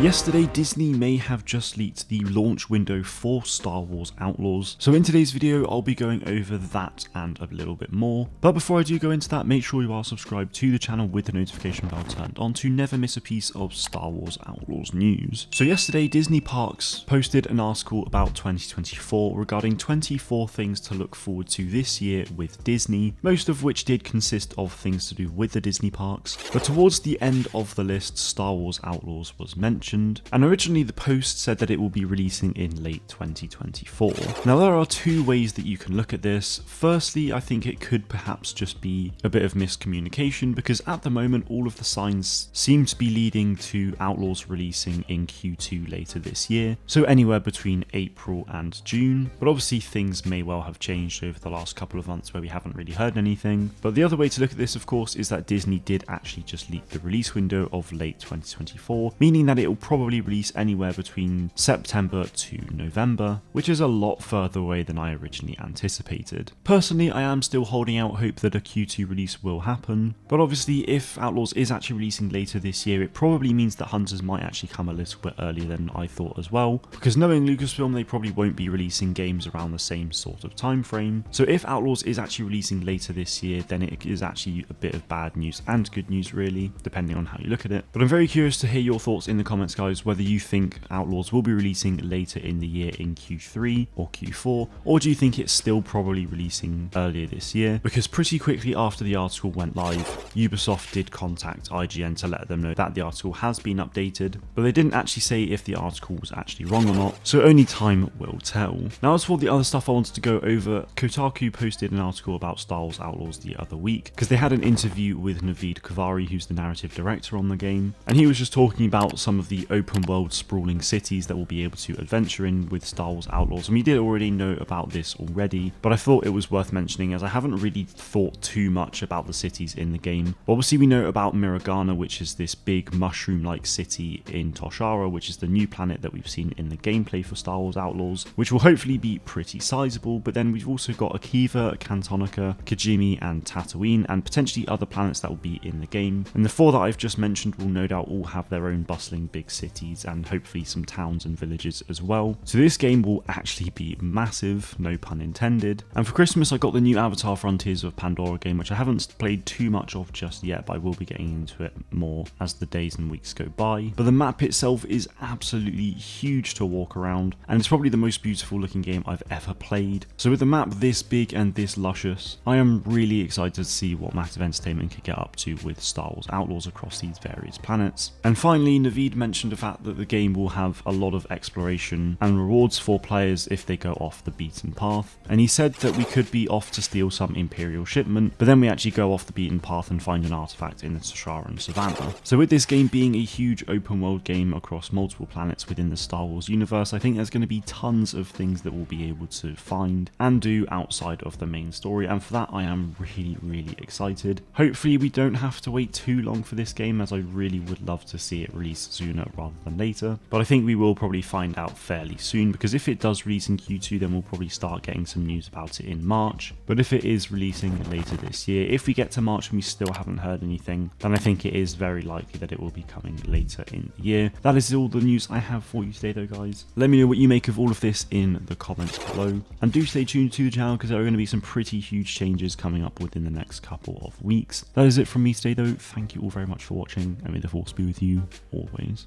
Yesterday, Disney may have just leaked the launch window for Star Wars Outlaws. So in today's video, I'll be going over that and a little bit more. But before I do go into that, make sure you are subscribed to the channel with the notification bell turned on to never miss a piece of Star Wars Outlaws news. So yesterday, Disney Parks posted an article about 2024 regarding 24 things to look forward to this year with Disney, most of which did consist of things to do with the Disney parks. But towards the end of the list, Star Wars Outlaws was mentioned. And originally the post said that it will be releasing in late 2024. Now there are two ways that you can look at this. Firstly, I think it could perhaps just be a bit of miscommunication because at the moment all of the signs seem to be leading to Outlaws releasing in Q2 later this year, so anywhere between April and June. But obviously things may well have changed over the last couple of months where we haven't really heard anything. But the other way to look at this, of course, is that Disney did actually just leak the release window of late 2024, meaning that it will probably release anywhere between September to November, which is a lot further away than I originally anticipated. Personally, I am still holding out hope that a Q2 release will happen, but obviously if Outlaws is actually releasing later this year, it probably means that Hunters might actually come a little bit earlier than I thought as well, because knowing Lucasfilm, they probably won't be releasing games around the same sort of time frame. So if Outlaws is actually releasing later this year, then it is actually a bit of bad news and good news really, depending on how you look at it. But I'm very curious to hear your thoughts in the comments, guys, whether you think Outlaws will be releasing later in the year in Q3 or Q4, or do you think it's still probably releasing earlier this year? Because pretty quickly after the article went live, Ubisoft did contact IGN to let them know that the article has been updated, but they didn't actually say if the article was actually wrong or not, so only time will tell. Now as for the other stuff I wanted to go over, Kotaku posted an article about Star Wars Outlaws the other week, because they had an interview with Naveed Kavari, who's the narrative director on the game, and he was just talking about some of the open world sprawling cities that we'll be able to adventure in with Star Wars Outlaws. And we did already know about this already, but I thought it was worth mentioning as I haven't really thought too much about the cities in the game. Obviously we know about Miragana, which is this big mushroom-like city in Toshara, which is the new planet that we've seen in the gameplay for Star Wars Outlaws, which will hopefully be pretty sizable. But then we've also got Akiva, Cantonica, Kijimi and Tatooine, and potentially other planets that will be in the game. And the four that I've just mentioned will no doubt all have their own bustling big cities and hopefully some towns and villages as well. So this game will actually be massive, no pun intended. And for Christmas I got the new Avatar Frontiers of Pandora game, which I haven't played too much of just yet, but I will be getting into it more as the days and weeks go by. But the map itself is absolutely huge to walk around, and it's probably the most beautiful looking game I've ever played. So with the map this big and this luscious, I am really excited to see what Massive Entertainment can get up to with Star Wars Outlaws across these various planets. And finally, Naveed mentioned the fact that the game will have a lot of exploration and rewards for players if they go off the beaten path, and he said that we could be off to steal some Imperial shipment, but then we actually go off the beaten path and find an artifact in the Tosharan Savannah. So with this game being a huge open world game across multiple planets within the Star Wars universe, I think there's going to be tons of things that we'll be able to find and do outside of the main story, and for that I am really excited. Hopefully we don't have to wait too long for this game, as I really would love to see it release sooner rather than later, but I think we will probably find out fairly soon, because if it does release in Q2 then we'll probably start getting some news about it in March. But if it is releasing later this year, if we get to March and we still haven't heard anything, then I think it is very likely that it will be coming later in the year. That is all the news I have for you today though, guys. Let me know what you make of all of this in the comments below, and do stay tuned to the channel because there are going to be some pretty huge changes coming up within the next couple of weeks. That is it from me today though. Thank you all very much for watching, and may the force be with you always.